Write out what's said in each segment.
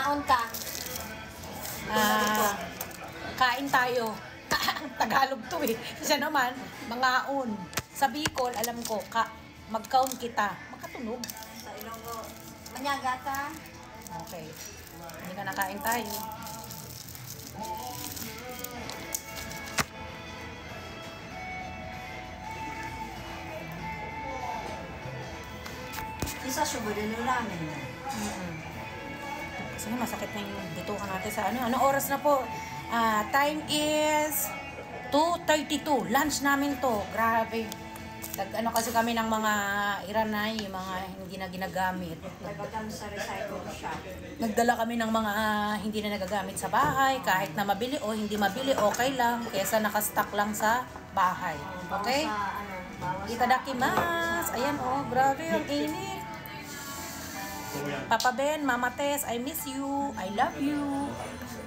Mangaon ka. Kain tayo. Tagalog to eh. Siya naman, mangaon. Sa Bicol, alam ko, magkaon kita. Makatunog. Sa Ilonggo, manyaga ka. Okay. Hindi ka nakain tayo. Isa subo din yung ramen. Kasi masakit na yung bitukan natin sa ano. Anong oras na po? Time is 2:32. Lunch namin to. Grabe. Ano kasi kami ng mga iranay, mga hindi na ginagamit. Nagdala sa recycle shop. Nagdala kami ng mga hindi na nagagamit sa bahay. Kahit na mabili o hindi mabili, okay lang. Kesa nakastock lang sa bahay. Okay? Itadakimasu. Ayan oh, grabe ang init. Papa Ben, Mama Tess, I miss you. I love you.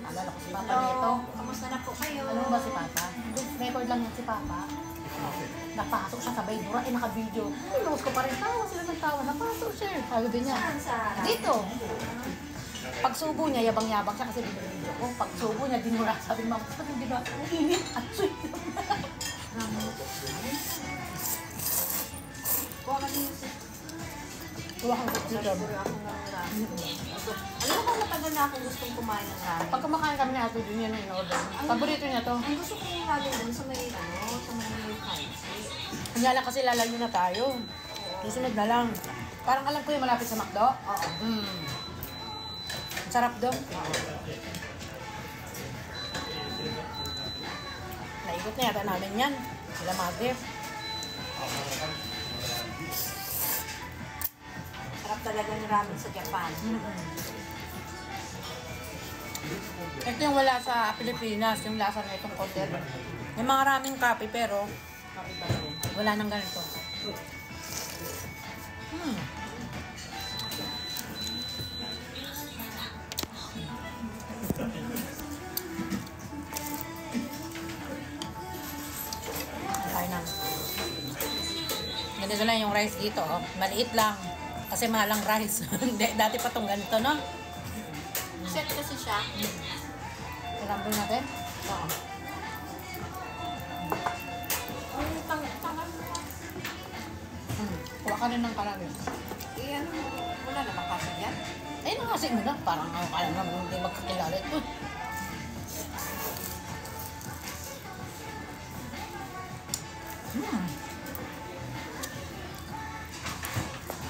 Alala ko si Papa nito. Kamusta na po kayo? Ano ba si Papa? Record lang yan si Papa. Napasok siya sa Baydura, naka-video. Pinost ko pa rin, tawa sila ng tawa. Napasok siya. Sabi din niya. Dito. Pagsubo niya, yabang-yabang siya kasi video ko. Pagsubo niya, dinura. Sabi Mama, sabi di ba? Ang init at sweet. Kuha ka din yung Kuha kang chicken. Alam mo kung matagal na akong gustong kumain ng ramen. Pag kumakain kami na ito, din yan yung order. Paborito niya to. Ang gusto ko yung ramen dun sa may kaisi. Kanya lang kasi lalayo na tayo. Susunod na lang. Parang alam ko yung malapit sa McDo. Oo. Sarap doon. Naikot na yata namin yan. Sila Mother. Sarap talaga ng ramen sa Japan. Ito yung wala sa Pilipinas, yung lasa na itong order. May mga raming kape pero wala nang ganito. Kain na. Ganito lang yung rice dito. Oh. Maliit lang. Kasi mahal ang rice. Dati pa itong ganito, no? Set kasi siya. Ilambol natin? Oo. Ang tangan mo. Kuha ka rin ng karami. Ano mo? Wala na makasa yan? Ay, nakasi mo na. Parang alam naman hindi magkakilala ito.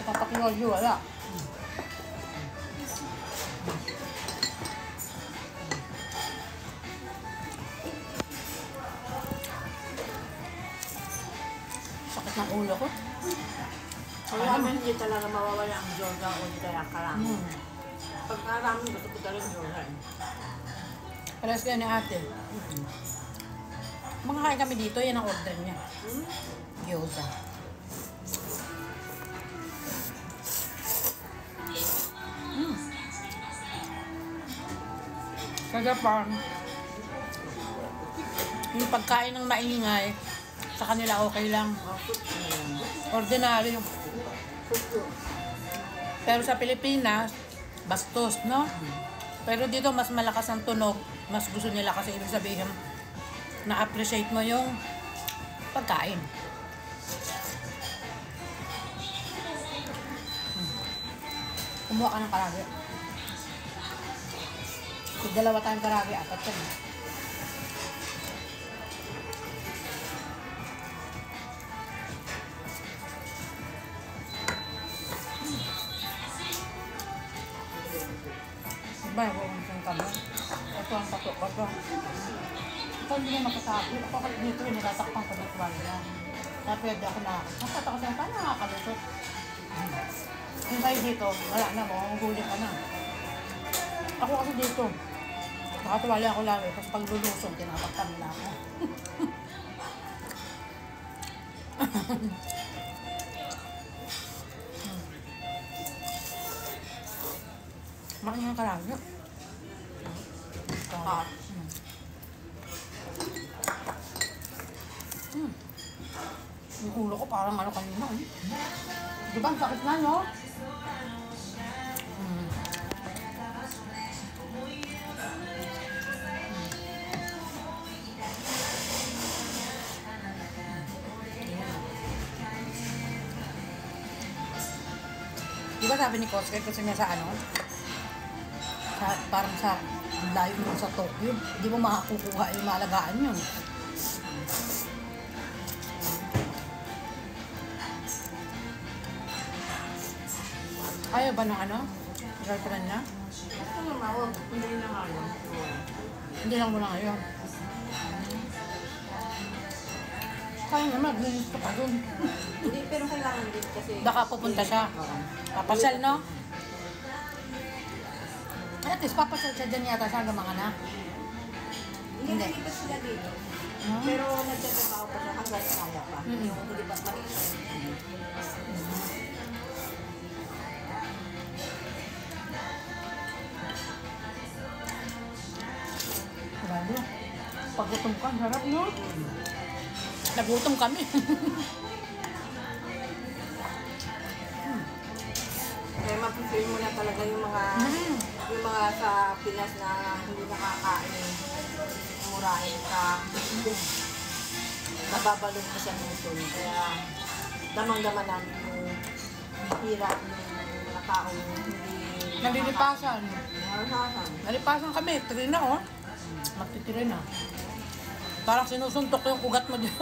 Papakiwag yun, wala. Sakit ng ulo ko. Kaya hindi talaga mawawala ang Jordan o kaya karami. Pag karami, gusto ko talaga Jordan. Paras kaya ni ate. Mga kain kami dito, yan ang order niya. Gyoza. Sa Japan, yung pagkain ng maingay, sa kanila okay lang. Ordinary. Pero sa Pilipinas, bastos, no? Pero dito mas malakas ang tunog. Mas gusto nila kasi ibig sabihin na-appreciate mo yung pagkain. Kumuha ka ng karage. Kung dalawa tayong karage, apat ka na. Diba, yung kami. Ito ang patok ko to. Ito hindi na makasabi. Ako kasi dito, nilatakpan ko ng tuwalya. Kaya pwede ako nakakasot. Nakakasot ako sa'yo, paano nakakalusot? Yung tayo dito, wala na mo, huli ka na. Ako kasi dito, nakatuwalya ako lalo. Kasi pag lulusong, tinatakpan nila ako. Makin yung karami. Yung ulo ko parang ano kanina. Diba? Ang sakit na, no? ba sabi ni Koske kasi nga sa ano? Parang sa layo mo sa Tokyo. Hindi mo makakukuha yung maalagaan yun. Ayaw ba ng ano? Girlfriend niya? Ano naman, hindi na nga yun. Hindi lang muna ngayon. Kaya naman, maglinis ka pa dun. Hindi, pero kailangan din kasi... Baka pupunta siya. Papasal, no? At least, papasal siya dyan yata siya hanggang mga anak. Hindi, nalipas sila dito. Pero nagtatrabaho pa siya hanggang kaya pa. Yung hindi pa mag-isip. Grabe. Pagutom ka, harap, no? Nagutom kami. Kaya mag-feel mo na talaga yung mga sa Pinas na hindi nakakain. Murahin ka. Nababalog na siya ng tun. Kaya damang-daman namin yung hirap ng mga taong hindi... Nalilipasan. Nalilipasan. Nalipasan kami. Tiri na, oh. Magtitiri na. Parang sinusuntok yung ugat mo dyan.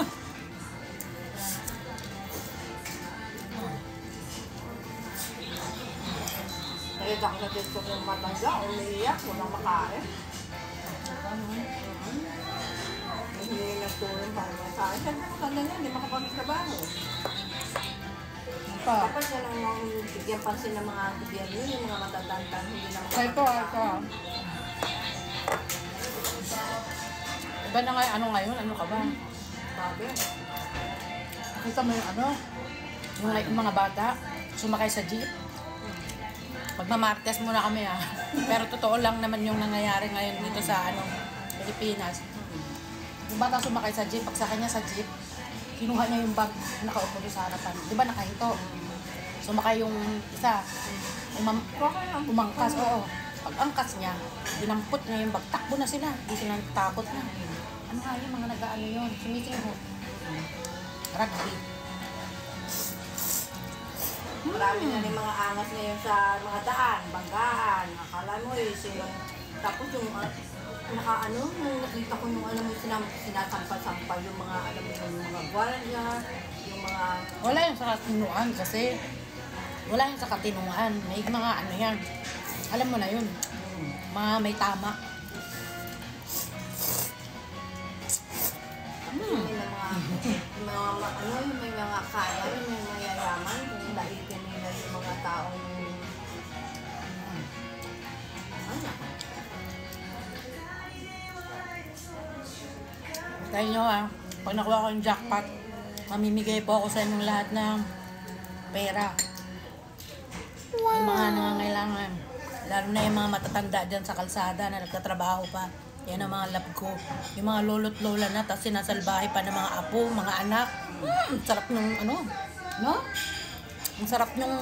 Nakita ko sa TikTok yung matanda, umiiyak, walang makain. Hindi nagtulong para makain. Siyempre matanda niya, hindi makapagtrabaho. Dapat na lang bigyan pansin ng mga gobyerno, yung mga matatandang hindi na makapagtrabaho. Ito. Iba na nga, ano ngayon? Ano ka ba? Sabi. Nakita mo yung ano? Yung mga bata, sumakay sa jeep. Magmamartes muna kami Pero totoo lang naman yung nangyayari ngayon dito sa Pilipinas. Yung bata sumakay sa jeep, pagsakay niya sa jeep, kinuha niya yung bag, nakaupo doon sa harapan. Di ba nakahinto? Sumakay yung isa, umangkas, oo. Pag-angkas niya, dinampot niya yung bag, takbo na sila, hindi sila takot na. Ano nga yung mga nag-ano yun? Sumisinghot. Rugby. Marami na rin mga angas ngayon sa mga daan, banggaan, akala mo tapos yung nung nakita ko yung sinasampal-sampal yung mga, yung mga gwardiya, yung mga... Wala yung sa katinuan kasi, wala yung sa katinuan. May mga ano yan. Alam mo na yun. Mga may tama. May mga kaya, yung may mayayaman, kung daitin nila yung mga taong Tayo nyo pag nakuha ko yung jackpot, mamimigay po ako sa inyong lahat ng pera. Yung mga nangangailangan. Lalo na yung mga matatanda dyan sa kalsada na nagtatrabaho pa. Yan ang mga love ko. Yung mga lolo't lola na, tapos sinasalbahe pa ng mga apo, mga anak. Sarap nung no? Ang sarap nung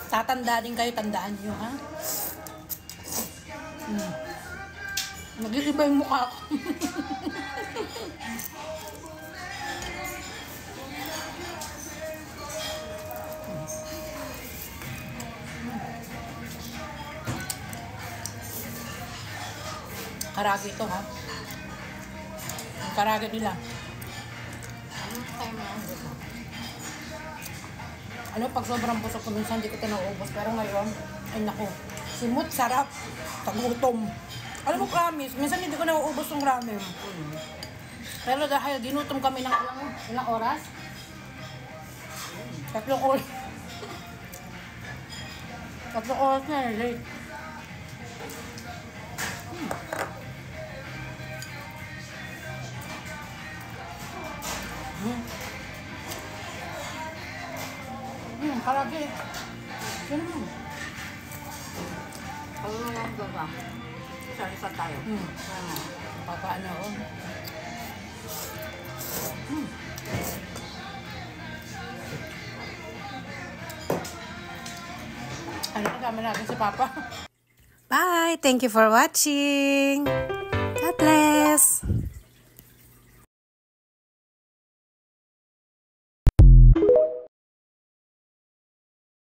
tatanda din kayo, tandaan nyo, ha? Nag-iiba yung mukha ko. Karagi ito, ha? Ang karagi nila. Pag sobrang busog ko minsan, hindi ko ito nauubos. Pero ngayon, ay naku, simut, sarap, tagutom. Alam mo, promise, minsan hindi ko nauubos yung ramen. Pero dahil ginutom kami ng ilang oras? 3 oras. 3 oras na, late. Karagi. Yan mo. Pag mga gaba, isa-isa tayo. Papaano ako. Ano kasama natin si Papa? Bye! Thank you for watching! God bless!